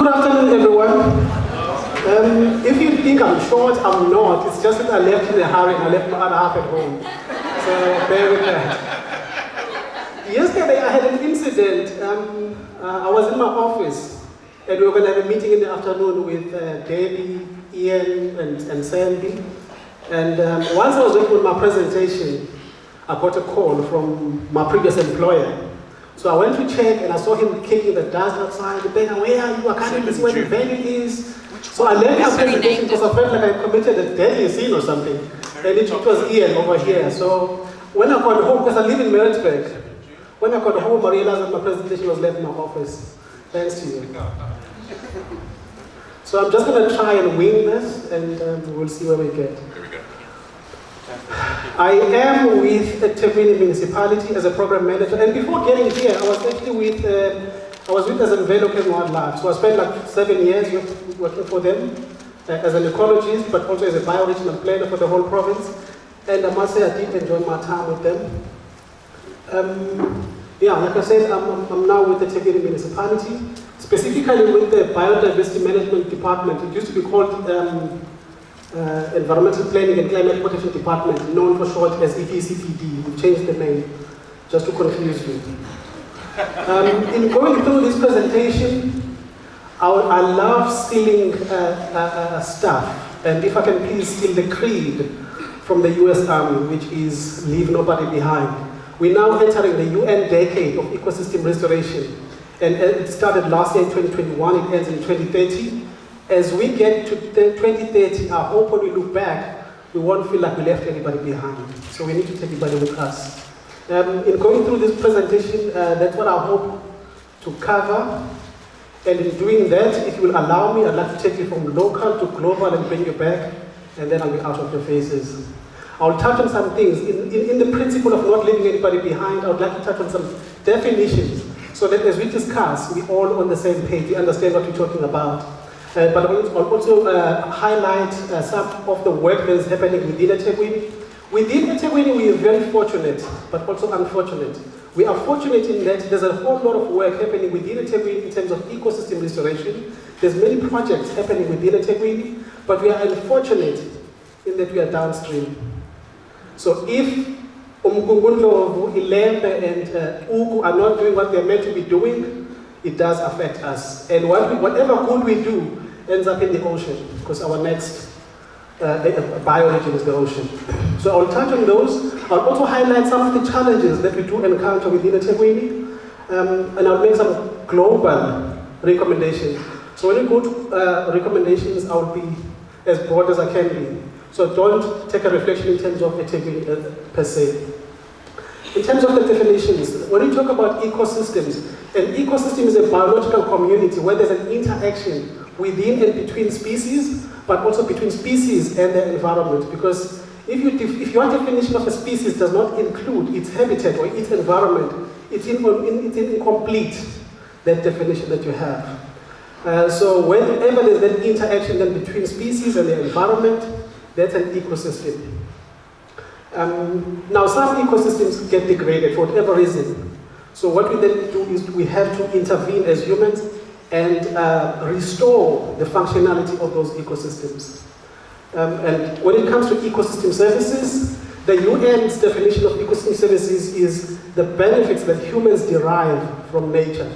Good afternoon, everyone. If you think I'm short, I'm not. It's just that I left in a hurry and I left my other half at home. So bear with that. Yesterday I had an incident. I was in my office and we were going to have a meeting in the afternoon with Debbie, Ian, and Sandy. And once I was working with my presentation, I got a call from my previous employer. So I went to check and I saw him kicking the dust outside. Bheka, where are you? I can't even see where the venue is. So I left my presentation because I felt like I committed a deadly sin or something. And it was Ian over here. So when I got home, because I live in Metro, when I got home, I realized that my presentation was left in my office. Thanks to you. So I'm just going to try and wing this, and we'll see where we get. Here we go. I am with eThekwini municipality as a program manager, and before getting here, I was actually with eThekwini Wildlife. So I spent like 7 years working for them as an ecologist, but also as a bioregional planner for the whole province. And I must say I did enjoy my time with them. Like I said, I'm now with the eThekwini municipality, specifically with the biodiversity management department. It used to be called Environmental Planning and Climate Protection Department, known for short as ETCPD. We've changed the name just to confuse you. In going through this presentation, I love stealing stuff, and if I can please steal the creed from the US Army, which is leave nobody behind. We're now entering the UN decade of ecosystem restoration, and it started last year in 2021, it ends in 2030. As we get to 2030, I hope when we look back, we won't feel like we left anybody behind. So we need to take everybody with us. In going through this presentation, that's what I hope to cover. And in doing that, if you will allow me, I'd like to take you from local to global and bring you back, and then I'll be out of your faces. I'll touch on some things. In the principle of not leaving anybody behind, I would like to touch on some definitions, so that as we discuss, we're all on the same page, we understand what we're talking about. But I'll also highlight some of the work that is happening within eThekwini. Within eThekwini, we are very fortunate, but also unfortunate. We are fortunate in that there's a whole lot of work happening within eThekwini in terms of ecosystem restoration. There's many projects happening within eThekwini, but we are unfortunate in that we are downstream. So if Umgungundlovu, Ilembe, and Ugu are not doing what they're meant to be doing, it does affect us. And whatever good we do ends up in the ocean, because our next bioregion is the ocean. So I'll touch on those. I'll also highlight some of the challenges that we do encounter within eThekwini, and I'll make some global recommendations. So when we go to recommendations, I'll be as broad as I can be. So don't take a reflection in terms of eThekwini per se. In terms of the definitions, when we talk about ecosystems, an ecosystem is a biological community where there's an interaction within and between species, but also between species and the environment. Because if your definition of a species does not include its habitat or its environment, it's incomplete, that definition that you have. So whenever there's that interaction then between species and the environment, that's an ecosystem. Now some ecosystems get degraded for whatever reason. So what we then do is we have to intervene as humans and restore the functionality of those ecosystems. And when it comes to ecosystem services, the UN's definition of ecosystem services is the benefits that humans derive from nature.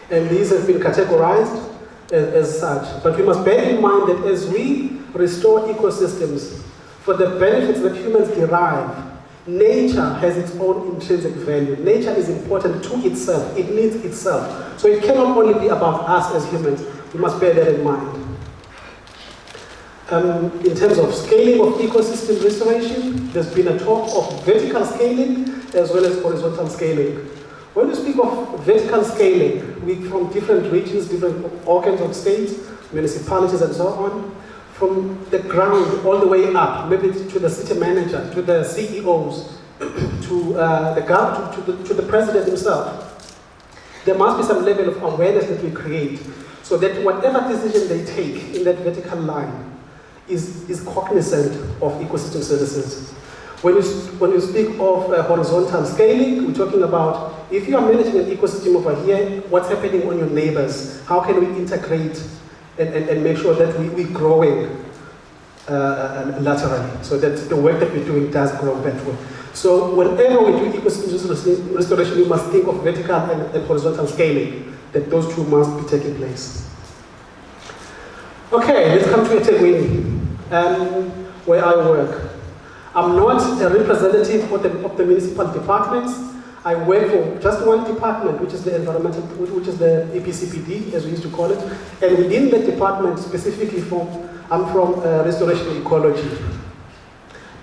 And these have been categorized as such. But we must bear in mind that as we restore ecosystems for the benefits that humans derive, nature has its own intrinsic value. Nature is important to itself. It needs itself. So it cannot only be about us as humans. We must bear that in mind. In terms of scaling of ecosystem restoration, there's been a talk of vertical scaling as well as horizontal scaling. When we speak of vertical scaling, we from different regions, different organs of states, municipalities and so on, from the ground all the way up, maybe to the city manager, to the CEOs, to the president himself. There must be some level of awareness that we create so that whatever decision they take in that vertical line is cognizant of ecosystem services. When you speak of horizontal scaling, we're talking about if you are managing an ecosystem over here, what's happening on your neighbors? How can we integrate and make sure that we're growing laterally, so that the work that we're doing does grow that way. So whenever we do ecosystem restoration, we must think of vertical and horizontal scaling, that those two must be taking place. Okay, let's come to eThekwini, where I work. I'm not a representative of the municipal departments. I work for just one department, which is the environmental, which is the EPCPD, as we used to call it. And within that department, specifically I'm from restoration ecology.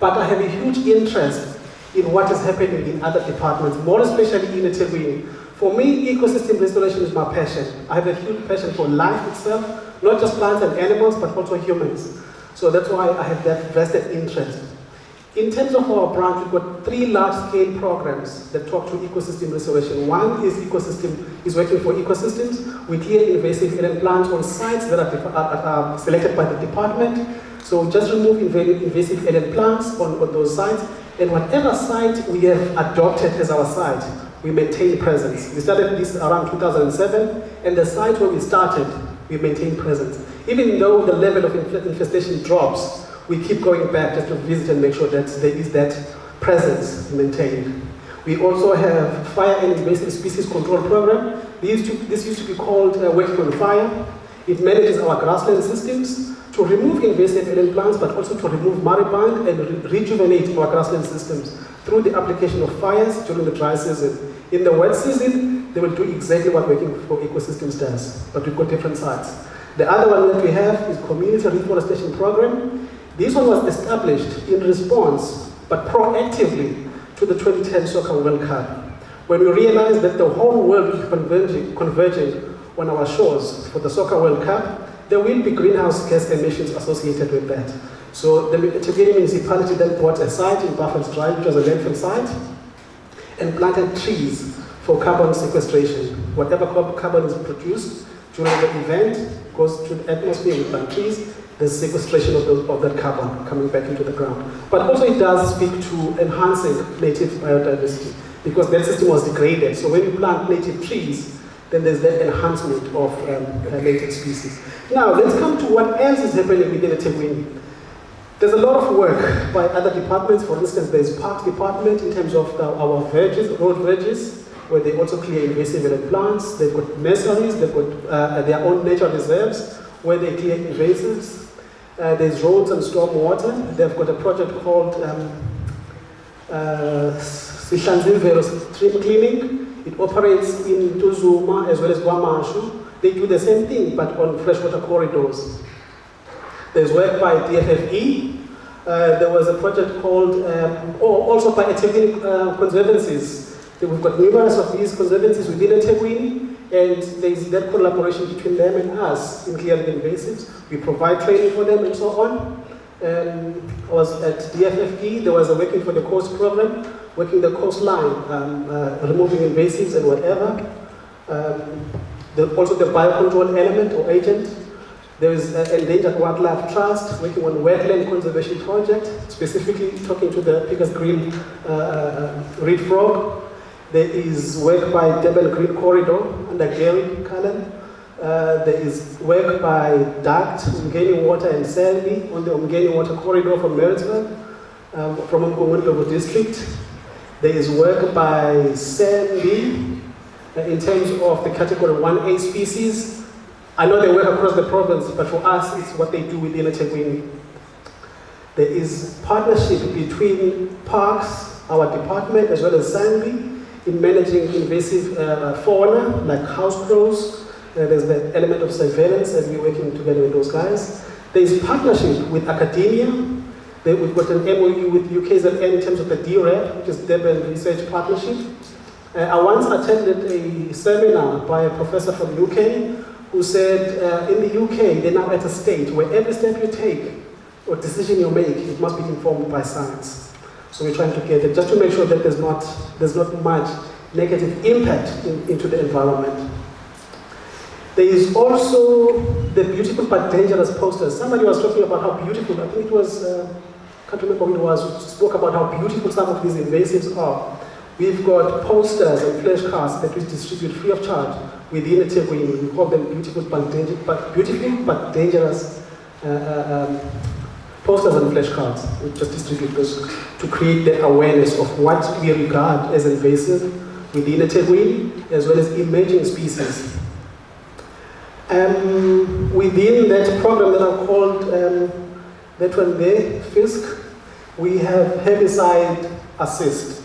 But I have a huge interest in what is happening in other departments, more especially in eThekwini. For me, ecosystem restoration is my passion. I have a huge passion for life itself, not just plants and animals, but also humans. So that's why I have that vested interest. In terms of our branch, we've got 3 large-scale programs that talk to ecosystem restoration. One is working for ecosystems. We clear invasive alien plants on sites that are selected by the department. So just remove invasive alien plants on those sites. And whatever site we have adopted as our site, we maintain presence. We started this around 2007, and the site where we started, we maintain presence. Even though the level of infestation drops, we keep going back just to visit and make sure that there is that presence maintained. We also have fire and invasive species control program. This used to be called Working on Fire. It manages our grassland systems to remove invasive alien plants, but also to remove mariband and rejuvenate our grassland systems through the application of fires during the dry season. In the wet season, they will do exactly what Working for Ecosystems does, but we've got different sites. The other one that we have is Community Reforestation Program. This one was established in response, but proactively, to the 2010 Soccer World Cup, when we realized that the whole world is converging on our shores for the Soccer World Cup. There will be greenhouse gas emissions associated with that. So the eThekwini municipality then bought a site in Buffalo's Drive, which was a landfill site, and planted trees for carbon sequestration. Whatever carbon is produced during the event goes to the atmosphere with plant trees. There's sequestration of that carbon coming back into the ground. But also it does speak to enhancing native biodiversity, because that system was degraded. So when you plant native trees, then there's that enhancement of native species. Now, let's come to what else is happening within eThekwini. There's a lot of work by other departments. For instance, there's Parks Department in terms of our road verges, where they also clear invasive alien plants. They've got nurseries, they've got their own nature reserves, where they clear invasives. There's roads and storm water. They've got a project called Sihlanzimvelo Stream Cleaning. It operates in Tuzuma as well as Guamashu. They do the same thing, but on freshwater corridors. There's work by DFFE. There was a project called, also by eThekwini Conservancies. We've got numerous of these conservancies within eThekwini, and there's that collaboration between them and us in clearing invasives. We provide training for them and so on. I was at DFFE. There was a Working for the Coast program, working the coastline, removing invasives and whatever. Also the biocontrol element or agent. There is Endangered Wildlife Trust, working on wetland conservation project, specifically talking to the Picker's Green reed frog. There is work by Durban Green Corridor under Gary Cullen. There is work by DACT, Umgeni Water and Selby on the Umgeni Water Corridor from Maritzburg, from Umgeni District. There is work by Selby in terms of the category 1A species. I know they work across the province, but for us, it's what they do within eThekwini. There is partnership between Parks, our department, as well as Selby, in managing invasive fauna, like house crows. There's the element of surveillance, and we're working together with those guys. There's partnership with academia. We've got an MOU with UKZN in terms of the DREP, which is Durban Research Partnership. I once attended a seminar by a professor from UK who said in the UK, they're now at a stage where every step you take or decision you make, it must be informed by science. So we're trying to get it just to make sure that there's not much negative impact into the environment. There is also the beautiful but dangerous posters. Somebody was talking about how beautiful, I think it was can't remember who it was, who spoke about how beautiful some of these invasives are. We've got posters and flashcards that we distribute free of charge within eThekwini. We call them beautiful but dangerous posters and flashcards. We just distribute those to create the awareness of what we regard as invasive within eThekwini, as well as emerging species. Within that program that I called that one there, FISC, we have herbicide assist.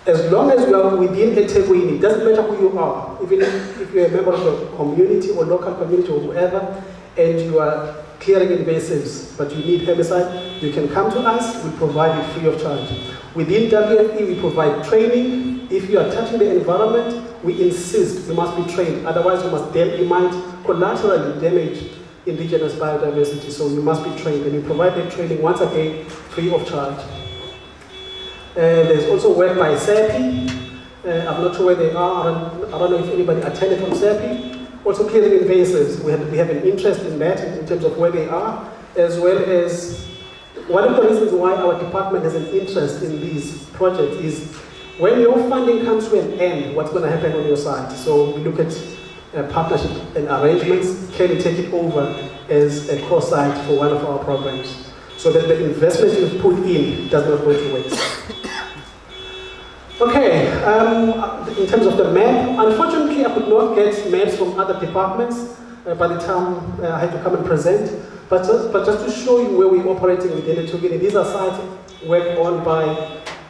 As long as you are within eThekwini, it doesn't matter who you are, even if you're a member of the community or local community or whoever, and you are clearing invasives, but you need herbicide, you can come to us, we provide it free of charge. Within WFE, we provide training. If you are touching the environment, we insist you must be trained, otherwise you might collaterally damage indigenous biodiversity, so you must be trained, and we provide that training once again free of charge. There's also work by SEPI. I'm not sure where they are. I don't know if anybody attended from SEPI. Also clearing invasives. We have an interest in that in terms of where they are, as well as one of the reasons why our department has an interest in these projects is when your funding comes to an end, what's going to happen on your side? So we look at partnership and arrangements. Can we take it over as a core site for one of our programs, so that the investment you've put in does not go to waste. Okay, in terms of the map, unfortunately I could not get maps from other departments by the time I had to come and present, but just to show you where we're operating within eThekwini. These are sites worked on by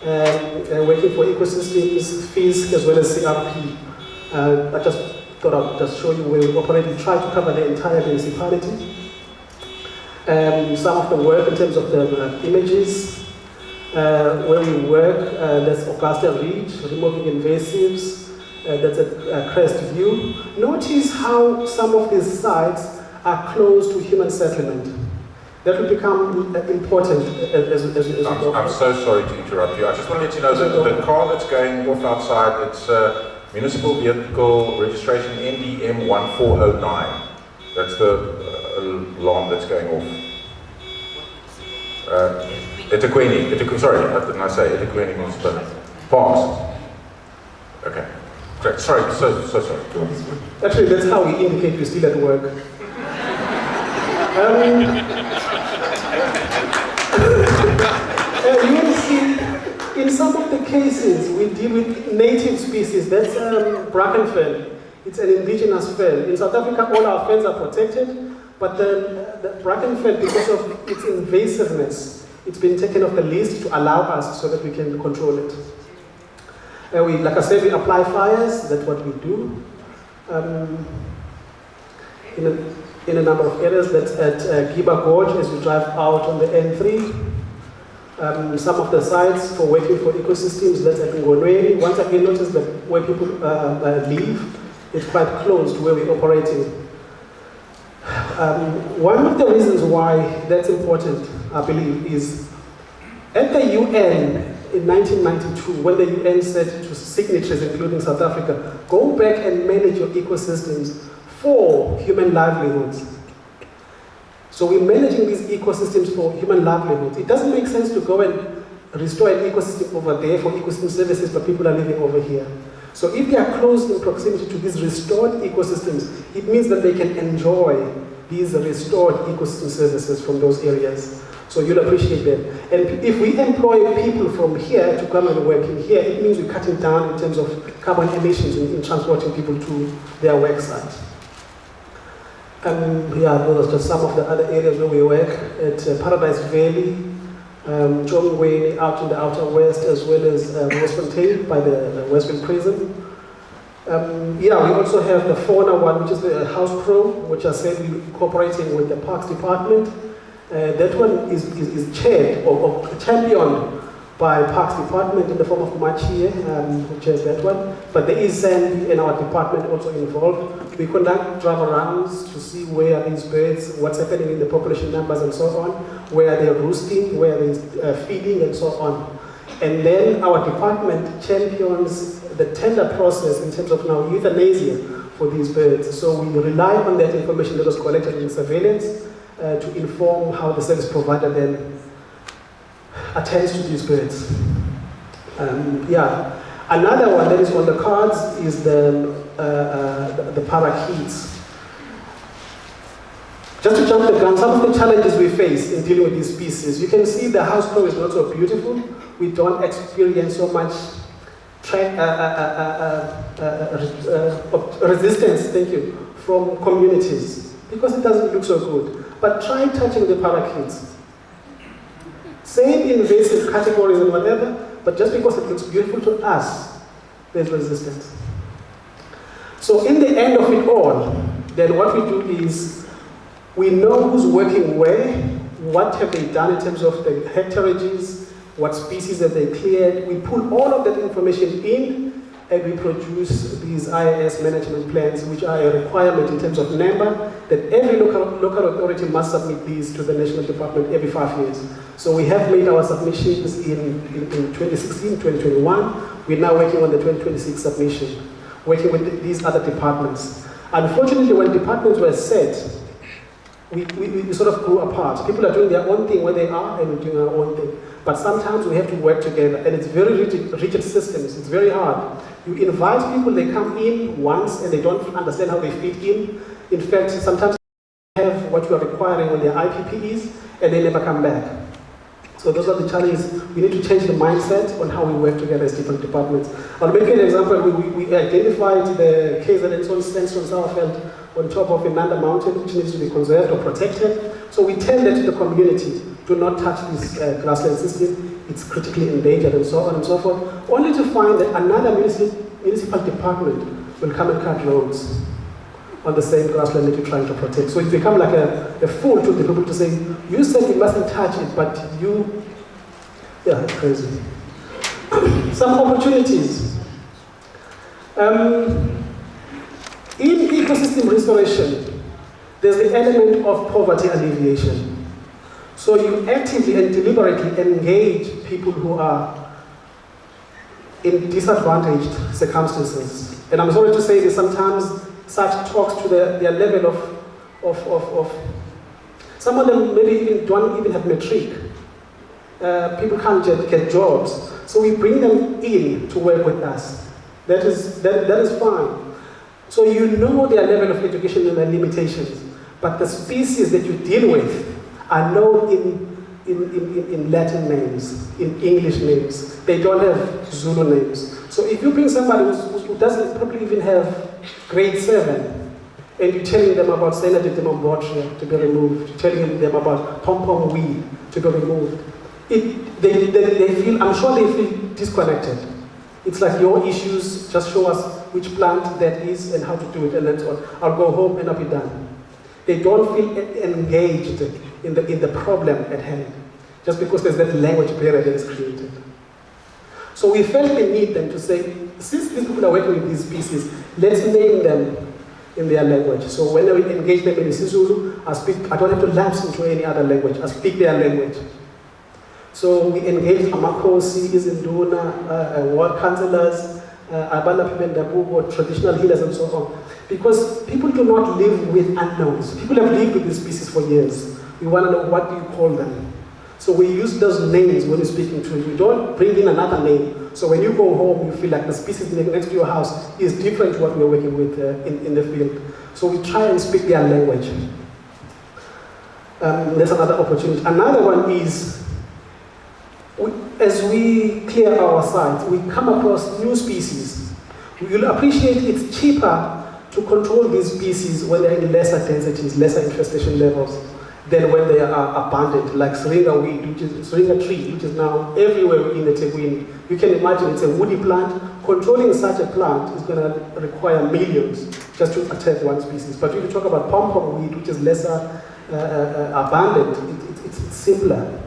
Working for Ecosystems, FISC, as well as CRP. I just thought I'd just show you where we operate. We try to cover the entire municipality. Some of the work in terms of the images, where we work, that's Augusta Ridge, removing invasives, that's a crest view. Notice how some of these sites are close to human settlement. That will become important as we go. I'm so sorry to interrupt you. I just want to let you know that the car that's going off outside, it's Municipal Vehicle Registration NDM 1409. That's the alarm that's going off. eThekwini, sorry, didn't I say eThekwini Municipal Parks? Okay, great, sorry, so sorry. Actually, that's how we indicate we're still at work. You will see, in some of the cases, we deal with native species. That's bracken fern. It's an indigenous fern. In South Africa, all our ferns are protected, but the bracken fern, because of its invasiveness, it's been taken off the list to allow us so that we can control it. Like I said, we apply fires. That's what we do. In a number of areas. That's at Giba Gorge as you drive out on the N3. Some of the sites for Working for Ecosystems, that's at Ngonweni. Once again, notice that where people live, it's quite close to where we're operating. One of the reasons why that's important, I believe, is at the UN in 1992, when the UN said to signatories, including South Africa, go back and manage your ecosystems for human livelihoods. So we're managing these ecosystems for human livelihoods. It doesn't make sense to go and restore an ecosystem over there for ecosystem services, but people are living over here. So if they are close in proximity to these restored ecosystems, it means that they can enjoy these restored ecosystem services from those areas. So you'll appreciate them. And if we employ people from here to come and work in here, it means we're cutting down in terms of carbon emissions in transporting people to their work sites. Yeah, those are just some of the other areas where we work at Paradise Valley, Jongweni out in the outer west, as well as Westfontein by the Westfield Prison. Yeah, we also have the fauna one, which is the House Pro, which I said we're cooperating with the Parks Department. That one is chaired or championed by Parks Department in the form of Machie, who chairs that one. But there is Sandy and our department also involved. We conduct drive-arounds to see where are these birds, what's happening in the population numbers and so on, where they're roosting, where they're feeding and so on. And then our department champions the tender process in terms of now euthanasia for these birds. So we rely on that information that was collected in surveillance to inform how the service provider then attends to these birds. Yeah. Another one that is on the cards is the parakeets. Just to jump the gun, some of the challenges we face in dealing with these species. You can see the house crow is not so beautiful. We don't experience so much resistance, thank you, from communities because it doesn't look so good. But try touching the parakeets. Same invasive categories and whatever, but just because it looks beautiful to us, there's resistance. So in the end of it all, then what we do is we know who's working where, what have they done in terms of the hectareages, what species have they cleared. We pull all of that information in and we produce these IAS management plans, which are a requirement in terms of NAMBA, that every local authority must submit these to the National Department every 5 years. So we have made our submissions in 2016, 2021. We're now working on the 2026 submission, working with these other departments. Unfortunately, when departments were set, we sort of grew apart. People are doing their own thing where they are, and we're doing our own thing. But sometimes we have to work together, and it's very rigid systems. It's very hard. You invite people, they come in once, and they don't understand how they fit in. In fact, sometimes they have what you are requiring on their IPPs, and they never come back. So those are the challenges. We need to change the mindset on how we work together as different departments. I'll make you an example. We identified the KZN sandstone Sauerfeld on top of Inanda Mountain, which needs to be conserved or protected. So we tell that to the community, do not touch this grassland system, it's critically endangered and so on and so forth, only to find that another municipal department will come and cut roads on the same grassland that you're trying to protect. So it's become like a fool to the people to say, you said you mustn't touch it, but you, yeah, it's crazy. Some opportunities. In ecosystem restoration, there's the element of poverty alleviation. So you actively and deliberately engage people who are in disadvantaged circumstances. And I'm sorry to say this, sometimes such talks to their level of some of them maybe don't even have matric. People can't get jobs. So we bring them in to work with us. That is fine. So you know their level of education and their limitations, but the species that you deal with are known in Latin names, in English names. They don't have Zulu names. So if you bring somebody who doesn't probably even have grade 7, and you're telling them about Cyanidemambotria to be removed, telling them about pom-pom weed to be removed, they feel, I'm sure they feel disconnected. It's like your issues, just show us which plant that is and how to do it, and that's all. I'll go home and I'll be done. They don't feel engaged in the problem at hand, just because there's that language barrier that is created. So we felt the need then to say, since these people are working with these species, let's name them in their language. So when we engage them in isiZulu, I don't have to lapse into any other language, I speak their language. So we engage Amakosi, Izinduna, ward councillors, traditional healers and so on. Because people do not live with unknowns. People have lived with these species for years. We want to know, what do you call them? So we use those names when you're speaking to you. We don't bring in another name. So when you go home, you feel like the species next to your house is different to what we're working with in the field. So we try and speak their language. There's another opportunity. Another one is, as we clear our sites, we come across new species. You'll appreciate it's cheaper to control these species when they're in lesser densities, lesser infestation levels, than when they are abundant, like Syringa weed, Syringa tree, which is now everywhere in eThekwini. You can imagine it's a woody plant. Controlling such a plant is going to require millions just to attack one species. But if you talk about pom-pom weed, which is lesser abundant, it's simpler.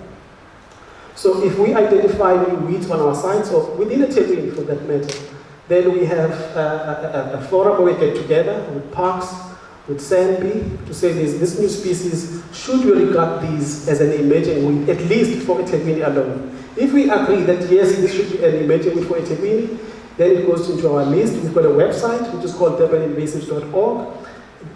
So if we identify new weeds on our sites, or within eThekwini for that matter, then we have a forum where we get together with parks, with SANBI, to say this new species, should we regard these as an emerging weed, at least for eThekwini alone? If we agree that yes, this should be an emerging weed for eThekwini, then it goes into our list. We've got a website, which is called durbaninvasives.org.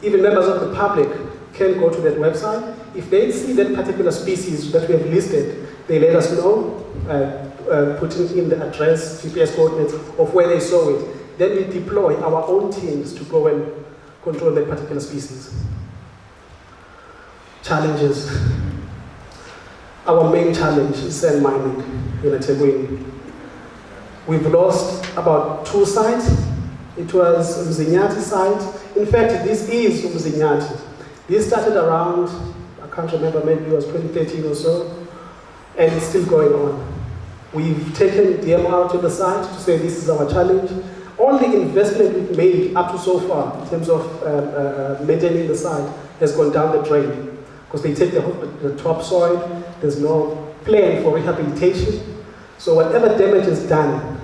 Even members of the public can go to that website. If they see that particular species that we have listed They let us know, putting in the address, GPS coordinates of where they saw it. Then we deploy our own teams to go and control that particular species. Challenges. Our main challenge is sand mining in eThekwini. We've lost about 2 sites. It was Mzinyati site. In fact, this is Mzinyati. This started around, I can't remember, maybe it was 2013 or so, and it's still going on. We've taken DM out to the site to say this is our challenge. All the investment we've made up to so far in terms of maintaining the site has gone down the drain because they take the topsoil, there's no plan for rehabilitation. So whatever damage is done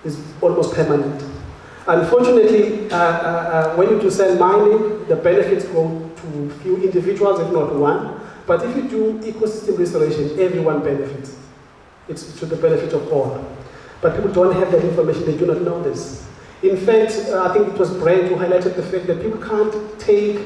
is almost permanent. Unfortunately, when you do sand mining, the benefits go to few individuals, if not one. But if you do ecosystem restoration, everyone benefits. It's to the benefit of all. But people don't have that information, they do not know this. In fact, I think it was Brent who highlighted the fact that people can't take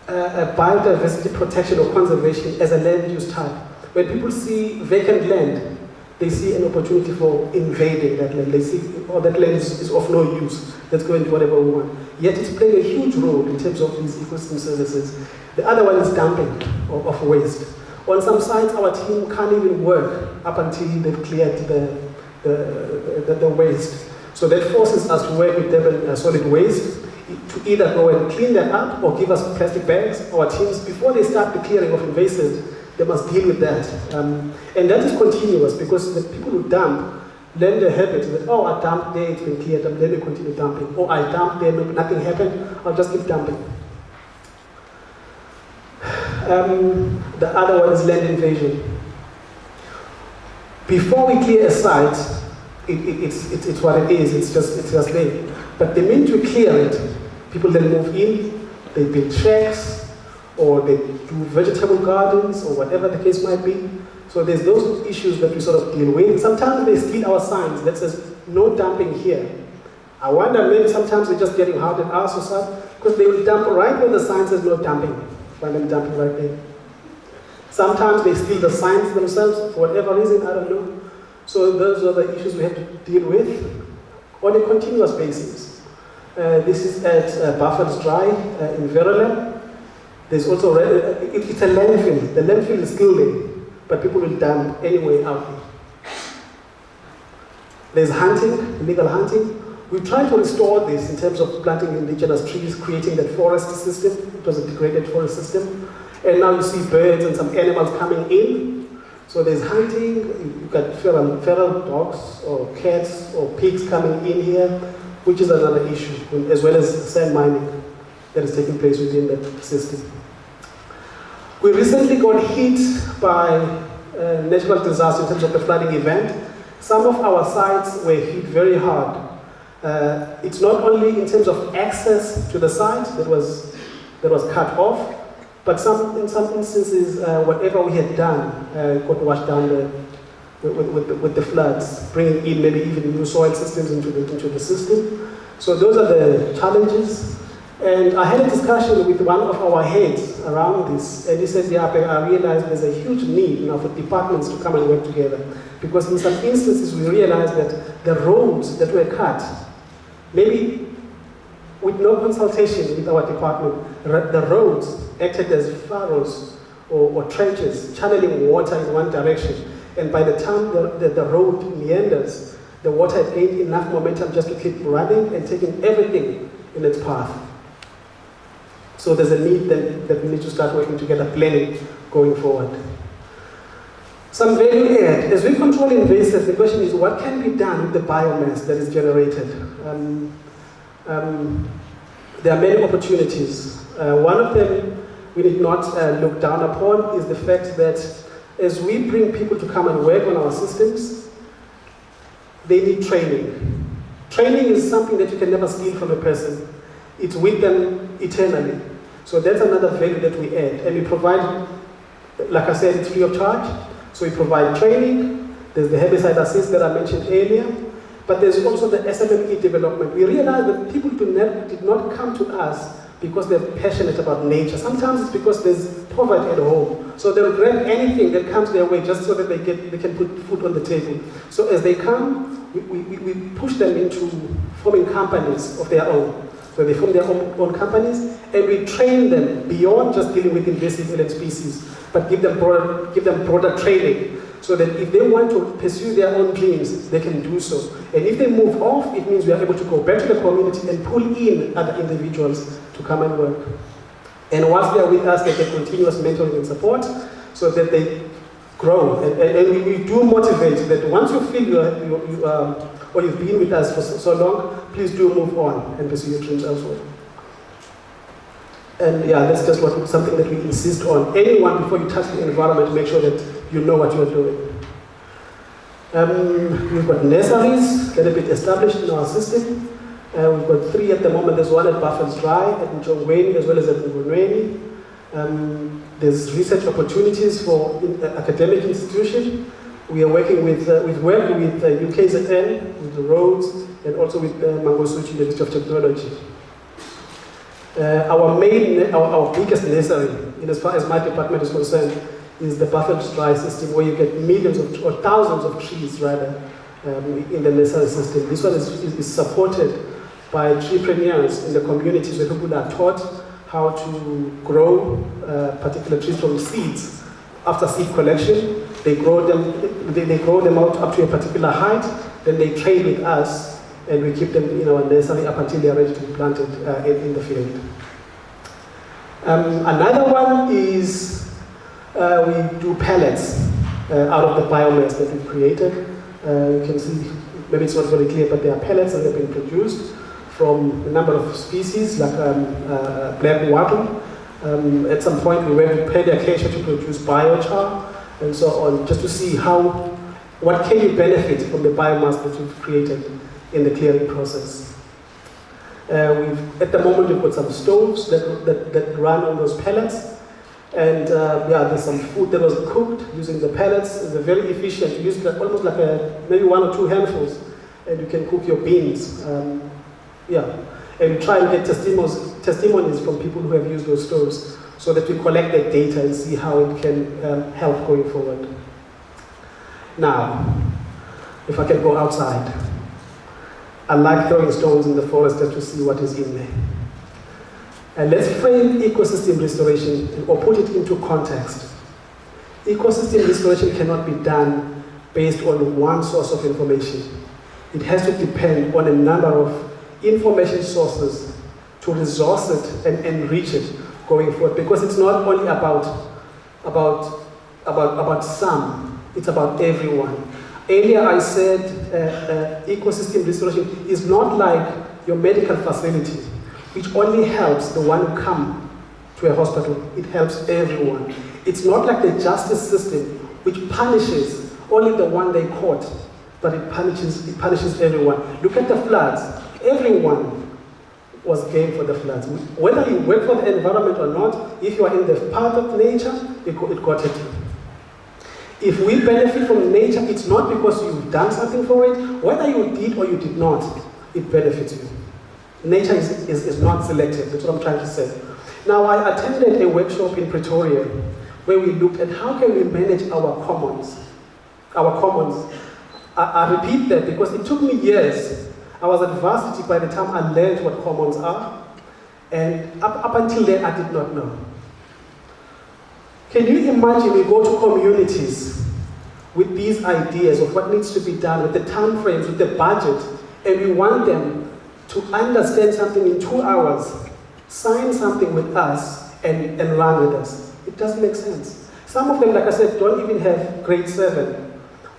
biodiversity protection or conservation as a land use type. When people see vacant land, they see an opportunity for invading that land. They see, oh, that land is of no use. Let's go and do whatever we want. Yet it's playing a huge role in terms of these ecosystem services. The other one is dumping of waste. On some sites, our team can't even work up until they've cleared the waste. So that forces us to work with them solid waste to either go and clean that up or give us plastic bags. Our teams, before they start the clearing of invasives, they must deal with that. And that is continuous because the people who dump learn the habit that, oh, I dumped there, it's been cleared, let me continue dumping. Or I dumped there, nothing happened, I'll just keep dumping. The other one is land invasion. Before we clear a site, it's what it is, it's just there. But the minute we clear it, people then move in, they build shacks, or they do vegetable gardens, or whatever the case might be. So there's those issues that we sort of deal with. Sometimes they steal our signs that says, no dumping here. I wonder, maybe sometimes they're just getting hard at us or something, because they will dump right where the sign says no dumping. Find them dumping right there. Sometimes they steal the signs themselves, for whatever reason, I don't know. So those are the issues we have to deal with on a continuous basis. This is at Buffalo's Dry in Verulam. There's also, it's a landfill. The landfill is still there, but people will dump anyway out there. There's hunting, illegal hunting. We try to restore this in terms of planting indigenous trees, creating that forest system. It was a degraded forest system. And now you see birds and some animals coming in. So there's hunting, you've got feral dogs or cats or pigs coming in here, which is another issue, as well as sand mining that is taking place within that system. We recently got hit by natural disaster in terms of the flooding event. Some of our sites were hit very hard. It's not only in terms of access to the site that was cut off, but in some instances, whatever we had done got washed down with the floods, bringing in maybe even new soil systems into the system. So those are the challenges. And I had a discussion with one of our heads around this, and he said, yeah, I realized there's a huge need now for departments to come and work together. Because in some instances, we realized that the roads that were cut, maybe with no consultation with our department, the roads acted as furrows or trenches, channeling water in one direction. And by the time the road meanders, the water had gained enough momentum just to keep running and taking everything in its path. So there's a need that we need to start working together, planning going forward. Some value add. As we control invasives, the question is what can be done with the biomass that is generated? There are many opportunities. One of them we did not look down upon is the fact that as we bring people to come and work on our systems, they need training. Training is something that you can never steal from a person. It's with them eternally. So that's another value that we add. And we provide, like I said, it's free of charge. So we provide training. There's the herbicide assist that I mentioned earlier. But there's also the SMME development. We realized that people did not come to us because they're passionate about nature. Sometimes it's because there's poverty at home. So they'll grab anything that comes their way just so that they can put food on the table. So as they come, we push them into forming companies of their own. So they form their own companies, and we train them beyond just dealing with invasive alien species, but give them broader training, so that if they want to pursue their own dreams, they can do so. And if they move off, it means we are able to go back to the community and pull in other individuals to come and work. And once they are with us, they get continuous mentoring and support, so that they grow. And we do motivate that once you feel or you've been with us for so long, please do move on and pursue your dreams elsewhere. And yeah, that's just something that we insist on. Anyone, before you touch the environment, make sure that you know what you're doing. We've got nurseries that have been established in our system. We've got 3 at the moment. There's one at Buffalo's Dry, at Mchongweni, as well as at Ngulweni. There's research opportunities for academic institutions. We are working with UKZN, with the roads, and also with Mangosuthu University of Technology. Our biggest nursery, in as far as my department is concerned, is the Buffalo's Dry system, where you get millions or thousands of trees, rather, in the nursery system. This one is supported by treepreneurs in the communities, where people are taught how to grow particular trees from seeds. After seed collection, they grow them out up to a particular height, then they trade with us, and we keep them in our nursery up until they are ready to be planted in the field. Another one is we do pellets out of the biomass that we've created. You can see, maybe it's not very clear, but there are pellets that have been produced from a number of species, like black wattle. At some point, we went to Pedi Acacia to produce biochar, and so on, just to see what can you benefit from the biomass that you've created in the clearing process. At the moment, we've got some stoves that run on those pellets, and there's some food that was cooked using the pellets. It's very efficient. You use almost like maybe 1 or 2 handfuls, and you can cook your beans. And try and get testimonies from people who have used those stoves, so that we collect that data and see how it can help going forward. Now, if I can go outside, I like throwing stones in the forest just to see what is in there. And let's frame ecosystem restoration or put it into context. Ecosystem restoration cannot be done based on one source of information. It has to depend on a number of information sources to resource it and enrich it going forward, because it's not only about some, it's about everyone. Earlier I said ecosystem restoration is not like your medical facility, which only helps the one who come to a hospital. It helps everyone. It's not like the justice system, which punishes only the one they caught, but it punishes everyone. Look at the floods. Everyone was game for the floods. Whether you work for the environment or not, if you are in the path of nature, it got at you. If we benefit from nature, it's not because you've done something for it. Whether you did or you did not, it benefits you. Nature is not selective. That's what I'm trying to say. Now, I attended a workshop in Pretoria where we looked at how can we manage our commons. I repeat that because it took me years. I was at varsity by the time I learned what commons are, and up until then I did not know. Can you imagine we go to communities with these ideas of what needs to be done, with the time frames, with the budget, and we want them to understand something in 2 hours, sign something with us, and run with us? It doesn't make sense. Some of them, like I said, don't even have grade 7.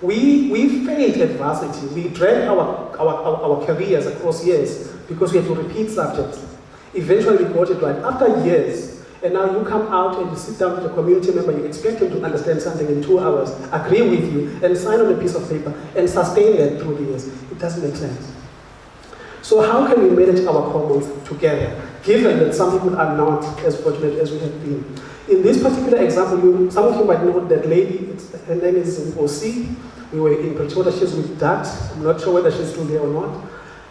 We failed at varsity. We dragged our careers across years because we had to repeat subjects. Eventually we got it right after years. And now you come out and you sit down with a community member, you expect him to understand something in 2 hours, agree with you, and sign on a piece of paper, and sustain that through the years. It doesn't make sense. So how can we manage our commons together, given that some people are not as fortunate as we have been? In this particular example, some of you might know that lady, her name is OC. We were in Pretoria, she's with DAT. I'm not sure whether she's still there or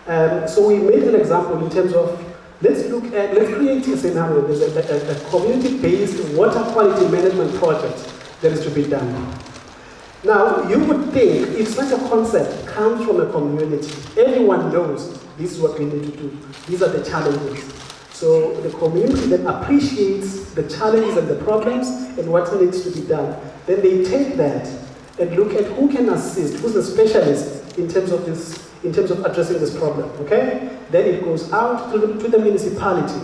not. So we made an example in terms of let's create a scenario. There's a community-based water quality management project that is to be done. Now, you would think if such a concept comes from a community, everyone knows this is what we need to do. These are the challenges. So the community that appreciates the challenges and the problems and what needs to be done, then they take that and look at who can assist, who's the specialist in terms of this, in terms of addressing this problem, okay? Then it goes out to the municipality.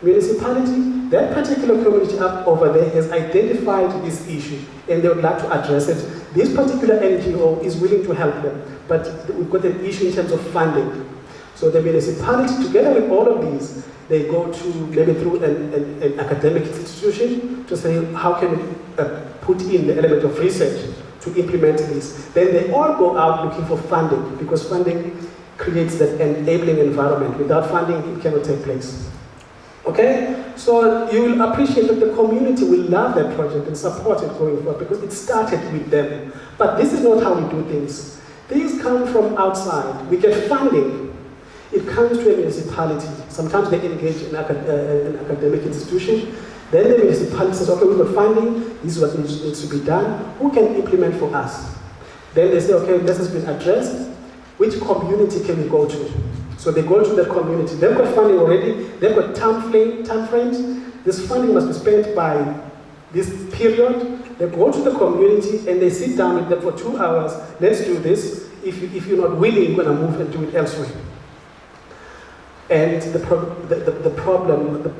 Municipality, that particular community up over there has identified this issue and they would like to address it. This particular NGO is willing to help them, but we've got an issue in terms of funding. So the municipality, together with all of these, they go to maybe through an academic institution to say, how can we put in the element of research to implement this? Then they all go out looking for funding, because funding creates that enabling environment. Without funding, it cannot take place. Okay? So you will appreciate that the community will love that project and support it going forward, because it started with them. But this is not how we do things. Things come from outside. We get funding. It comes to a municipality. Sometimes they engage in an academic institution. Then the municipality says, okay, we've got funding, this is what needs to be done. Who can implement for us? Then they say, okay, this has been addressed. Which community can we go to? So they go to that community. They've got funding already. They've got time frames. This funding must be spent by this period. They go to the community and they sit down with them for 2 hours. Let's do this. If you're not willing, you're going to move and do it elsewhere. And the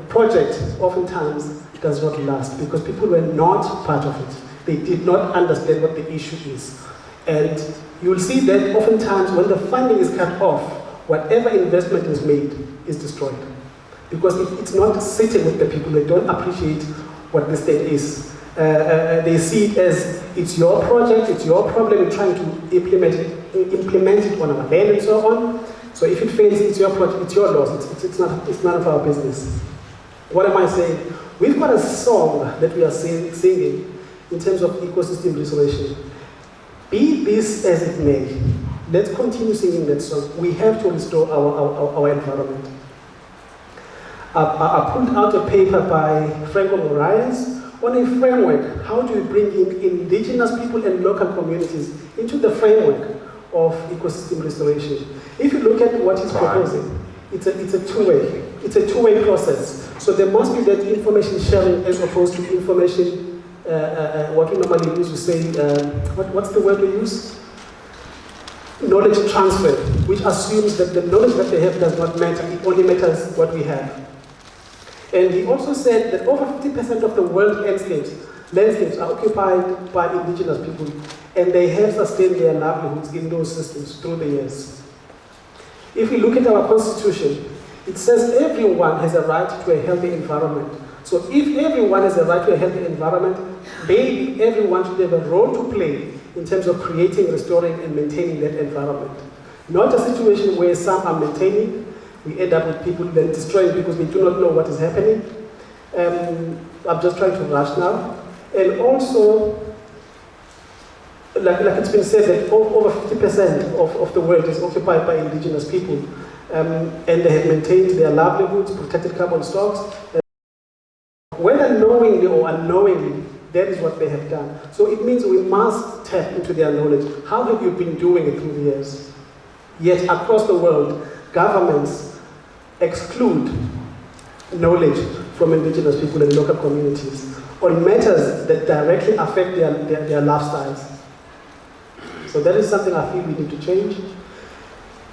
project oftentimes does not last because people were not part of it. They did not understand what the issue is. And you will see that oftentimes when the funding is cut off, whatever investment is made is destroyed. Because it's not sitting with the people. They don't appreciate what this thing is. They see it as it's your project, it's your problem, you're trying to implement it on our land and so on. So if it fails, it's your project, it's your loss, it's none of our business. What am I saying? We've got a song that we are singing in terms of ecosystem restoration. Be this as it may, let's continue singing that song. We have to restore our environment. I pulled out a paper by Franco Moraes on a framework. How do we bring in indigenous people and local communities into the framework of ecosystem restoration? If you look at what he's proposing, it's a two-way. It's a two-way process. So there must be that information sharing as opposed to information, what we normally use to say, what's the word we use? Knowledge transfer, which assumes that the knowledge that they have does not matter, it only matters what we have. And he also said that over 50% of the world landscapes are occupied by indigenous people, and they have sustained their livelihoods in those systems through the years. If we look at our constitution, it says everyone has a right to a healthy environment. So if everyone has a right to a healthy environment, maybe everyone should have a role to play in terms of creating, restoring, and maintaining that environment. Not a situation where some are maintaining, we end up with people then destroying because they do not know what is happening. I'm just trying to rush now. And also, like it's been said, that over 50% of the world is occupied by indigenous people. And they have maintained their livelihoods, protected carbon stocks. Whether knowingly or unknowingly, that is what they have done. So it means we must tap into their knowledge. How have you been doing it through the years? Yet across the world, governments exclude knowledge from indigenous people and local communities on matters that directly affect their lifestyles. So that is something I feel we need to change.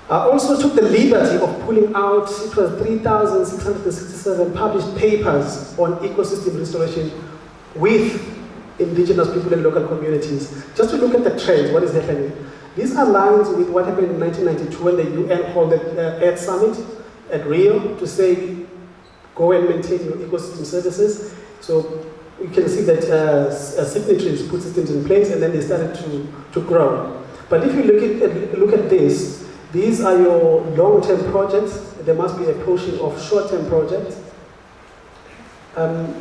I also took the liberty of pulling out, it was 3,667 published papers on ecosystem restoration with indigenous people and local communities, just to look at the trends, what is happening. This aligns with what happened in 1992 when the UN held the Earth Summit at Rio to say, go and maintain your ecosystem services. So you can see that signatories put systems in place and then they started to grow. But if you look at this, these are your long-term projects. There must be a portion of short-term projects. And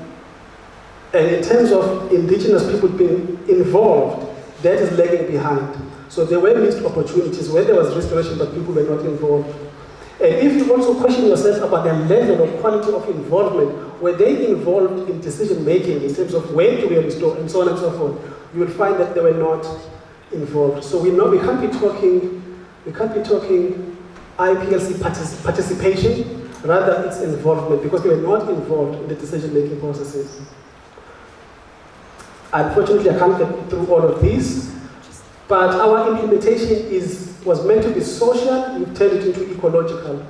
in terms of indigenous people being involved, that is lagging behind. So there were missed opportunities where there was restoration but people were not involved. And if you also question yourself about the level or quality of involvement, were they involved in decision making in terms of when to be restored and so on and so forth, you will find that they were not involved. So we know we can't be talking IPLC participation, rather it's involvement, because they were not involved in the decision making processes. Unfortunately, I can't get through all of these, but our implementation was meant to be social. We've turned it into ecological.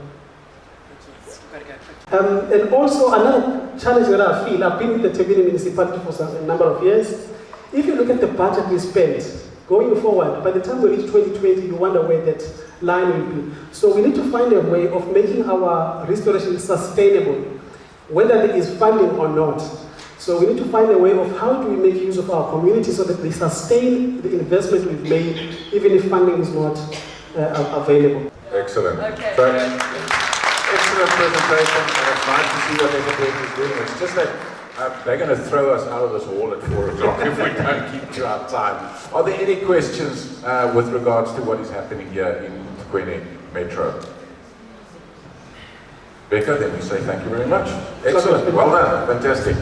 And also another challenge that I feel, I've been with the eThekwini municipality for a number of years. If you look at the budget we spent, going forward, by the time we reach 2020, you wonder where that line will be. So we need to find a way of making our restoration sustainable, whether there is funding or not. So we need to find a way of how do we make use of our community so that they sustain the investment we've made, even if funding is not available. Excellent. Okay. So, excellent presentation, and it's nice to see what eThekwini is doing. It's just that they're going to throw us out of this hall at 4 o'clock if we don't keep to our time. Are there any questions with regards to what is happening here in eThekwini Metro? Bheka, then we say thank you very much. Excellent. Well done. Fantastic.